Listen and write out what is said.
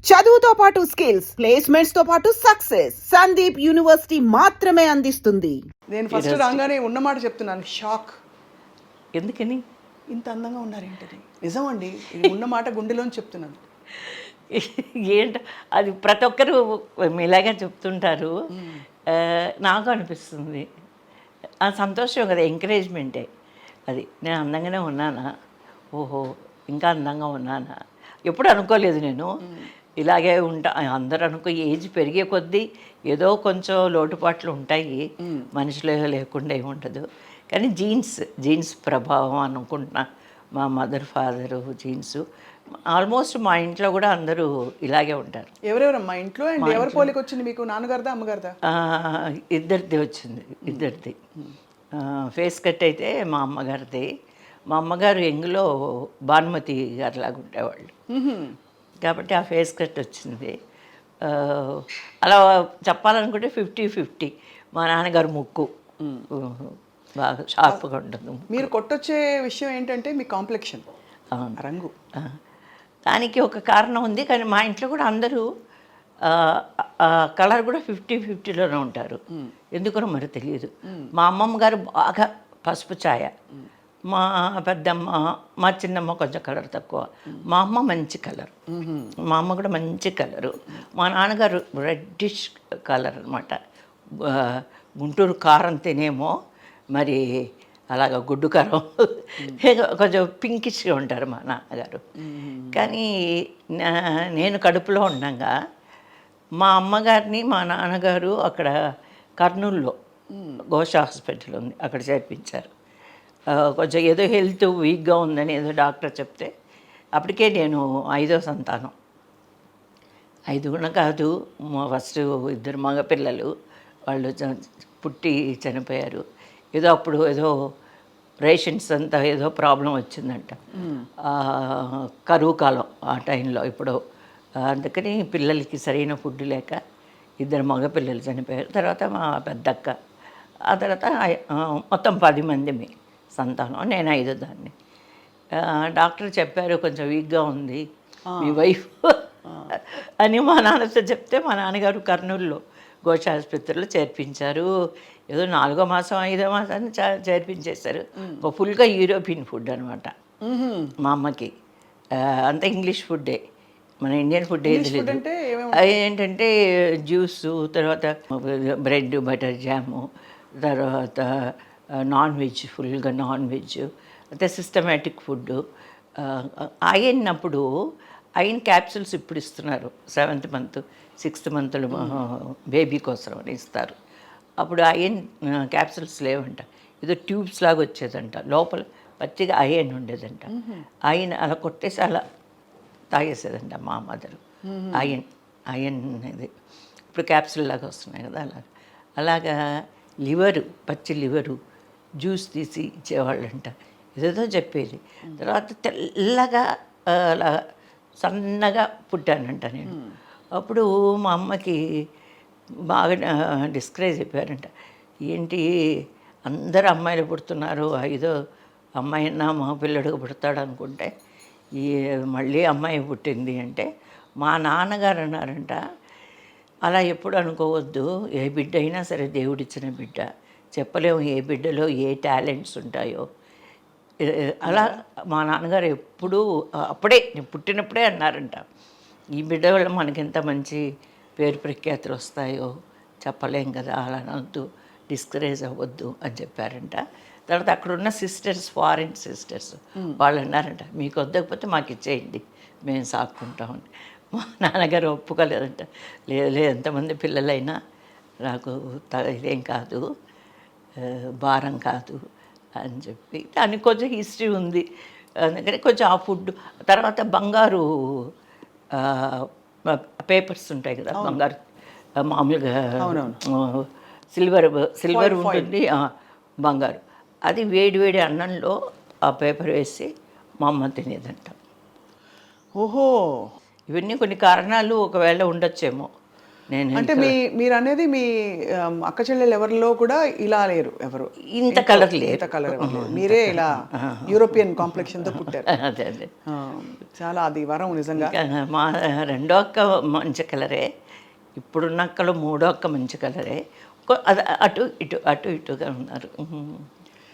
చదువుతో పాటు skills, placements తో పాటు సక్సెస్ సందీప్ యూనివర్సిటీ మాత్రమే అందిస్తుంది. నేను ఫస్ట్ రాగానే ఉన్నమాట చెప్తున్నాను, షాక్. ఎందుకని ఇంత అందంగా ఉన్నారేంటది? నిజం అండి, ఇది ఉన్నమాట గుండెలోని చెప్తున్నాను. ఏంట అది ప్రతి ఒక్కరు ఇలాగే చెప్తుంటారు. నాకు అనిపిస్తుంది ఆ సంతోషం కదా, ఎంకరేజ్మెంటే అది. నేను అందంగానే ఉన్నానా, ఓహో ఇంకా అందంగా ఉన్నానా, ఎప్పుడు అనుకోలేదు నేను ఇలాగే ఉంటా. అందరూ అనుకో ఏజ్ పెరిగే కొద్దీ ఏదో కొంచెం లోటుపాట్లు ఉంటాయి, మనిషిలో లేకుండా ఏముండదు. కానీ జీన్స్ ప్రభావం అనుకుంటున్నా. మా మదర్ ఫాదరు జీన్స్ ఆల్మోస్ట్ మా ఇంట్లో కూడా అందరూ ఇలాగే ఉంటారు. ఎవరెవరమ్మా ఇంట్లో? అండ్ ఎవరి పోలికి వచ్చింది మీకు, నాన్నగారిదా అమ్మగారిదా? ఇద్దరిది వచ్చింది, ఇద్దరిది. ఫేస్ కట్ అయితే మా అమ్మగారిది. మా అమ్మగారు ఎంగులో భానుమతి గారిలాగా ఉండేవాళ్ళు కాబట్టి ఆ ఫేస్ కట్ వచ్చింది. అలా చెప్పాలనుకుంటే 50-50. మా నాన్నగారు ముక్కు బాగా షార్ప్గా ఉంటుంది. మీరు కొట్టొచ్చే విషయం ఏంటంటే మీ కాంప్లెక్షన్, రంగు. దానికి ఒక కారణం ఉంది. కానీ మా ఇంట్లో కూడా అందరూ కలర్ కూడా 50-50లోనే ఉంటారు. ఎందుకనో మరి తెలియదు. మా అమ్మమ్మ గారు బాగా పసుపు ఛాయ, మా పెద్దమ్మ, మా చిన్నమ్మ కొంచెం కలర్ తక్కువ, మా అమ్మ మంచి కలర్, మా అమ్మ కూడా మంచి కలరు, మా నాన్నగారు రెడ్డిష్ కలర్ అనమాట. గుంటూరు కారం తినేమో మరి అలాగ గుడ్డు కారం కొంచెం పింకిష్గా ఉంటారు మా నాన్నగారు. కానీ నేను కడుపులో ఉండగా మా అమ్మగారిని మా నాన్నగారు అక్కడ కర్నూలులో ఘోష హాస్పిటల్ ఉంది, అక్కడ చేర్పించారు. కొంచెం ఏదో హెల్త్ వీక్గా ఉందని ఏదో డాక్టర్ చెప్తే, అప్పటికే నేను 5వ సంతానం. 5 కూడా కాదు, ఫస్ట్ 2 మగపిల్లలు, వాళ్ళు పుట్టి చనిపోయారు. ఏదో అప్పుడు ఏదో రేషన్స్ అంతా ఏదో ప్రాబ్లం వచ్చిందంట, కరువు కాలం ఆ టైంలో. ఇప్పుడు అందుకని పిల్లలకి సరైన ఫుడ్ లేక 2 మగపిల్లలు చనిపోయారు. తర్వాత మా పెద్దక్క, ఆ తర్వాత మొత్తం 10 మంది సంతానం, నేను 5వ దాన్ని. డాక్టర్ చెప్పారు కొంచెం వీక్గా ఉంది మీ వైఫ్ అని మా నాన్నతో చెప్తే, మా నాన్నగారు కర్నూలులో ఘోష ఆసుపత్రిలో చేర్పించారు. ఏదో 4వ మాసం 5వ మాసాన్ని చేర్పించేశారు. ఫుల్గా యూరోపియన్ ఫుడ్ అనమాట మా అమ్మకి. అంతా ఇంగ్లీష్ ఫుడ్డే, మన ఇండియన్ ఫుడ్ ఏది లేదు. ఏంటంటే జ్యూసు, తర్వాత బ్రెడ్ బటర్ జాము, తర్వాత నాన్ వెజ్, ఫుల్గా నాన్ వెజ్, అయితే సిస్టమేటిక్ ఫుడ్. అయినప్పుడు ఐరన్ క్యాప్సూల్స్ ఇప్పుడు ఇస్తున్నారు, 7th మంత్ 6th మంత్లో బేబీ కోసం అని ఇస్తారు. అప్పుడు ఐరన్ క్యాప్సూల్స్ లేవంట, ఏదో ట్యూబ్స్ లాగా వచ్చేదంట, లోపల పచ్చిగా ఐరన్ ఉండేదంట. ఐరన్ అలా కొట్టేసి అలా తాగేసేదంట మా మదరు. ఐరన్ ఇది ఇప్పుడు క్యాప్సూల్ లాగా వస్తున్నాయి కదా, అలాగా లివరు, పచ్చి లివరు జ్యూస్ తీసి ఇచ్చేవాళ్ళంట. ఏదేదో చెప్పేది. తర్వాత తెల్లగా అలా సన్నగా పుట్టానంట నేను. అప్పుడు మా అమ్మకి బాగా డిస్కరేజ్ అయిపోయారంట. ఏంటి అందరు అమ్మాయిలు పుడుతున్నారు, 5వ అమ్మాయినా మా పిల్లడికి పుడతాడు అనుకుంటే ఈ మళ్ళీ అమ్మాయి పుట్టింది అంటే, మా నాన్నగారు అన్నారంట, అలా ఎప్పుడు అనుకోవద్దు, ఏ బిడ్డ అయినా సరే దేవుడిచ్చిన బిడ్డ, చెప్పలేము ఏ బిడ్డలో ఏ టాలెంట్స్ ఉంటాయో. అలా మా నాన్నగారు ఎప్పుడూ అప్పుడే నేను పుట్టినప్పుడే అన్నారంట, ఈ బిడ్డ వల్ల మనకి ఎంత మంచి పేరు ప్రఖ్యాతులు వస్తాయో చెప్పలేం కదా, అలా అనొద్దు, డిస్కరేజ్ అవ్వద్దు అని చెప్పారంట. తర్వాత అక్కడ ఉన్న సిస్టర్స్, ఫారిన్ సిస్టర్స్, వాళ్ళు అన్నారంట, మీకు వద్దకపోతే మాకు ఇచ్చేయండి, మేము సాక్కుంటామని. మా నాన్నగారు ఒప్పుకోలేదంట. లేదు ఎంతమంది పిల్లలైనా నాకు ఇదేం కాదు, భారం కాదు అని చెప్పి. దానికి కొంచెం హిస్టరీ ఉంది, అందుకని కొంచెం ఆ ఫుడ్. తర్వాత బంగారు పేపర్స్ ఉంటాయి కదా, బంగారు మామూలుగా సిల్వర్ ఉంటుంది, బంగారు, అది వేడి వేడి అన్నంలో ఆ పేపర్ వేసి మా అమ్మ తినేదంట. ఓహో, ఇవన్నీ కొన్ని కారణాలు ఒకవేళ ఉండొచ్చేమో. నేను అంటే మీరు అనేది మీ అక్క చెల్లెలు ఎవరిలో కూడా ఇలా లేరు ఎవరు, ఇంత కలర్ లేదు. ఇంత కలర్ ఎవరు లేరు. మీరే ఇలా యూరోపియన్ కాంప్లెక్షన్ తో పుట్టారు. అదే అదే. చాలా అది వరం నిజంగా. ఇంకా మా రెండో అక్క మంచి కలరే, ఇప్పుడున్న అక్కలు మూడో అక్క మంచి కలరే, అటు ఇటుగా ఉన్నారు.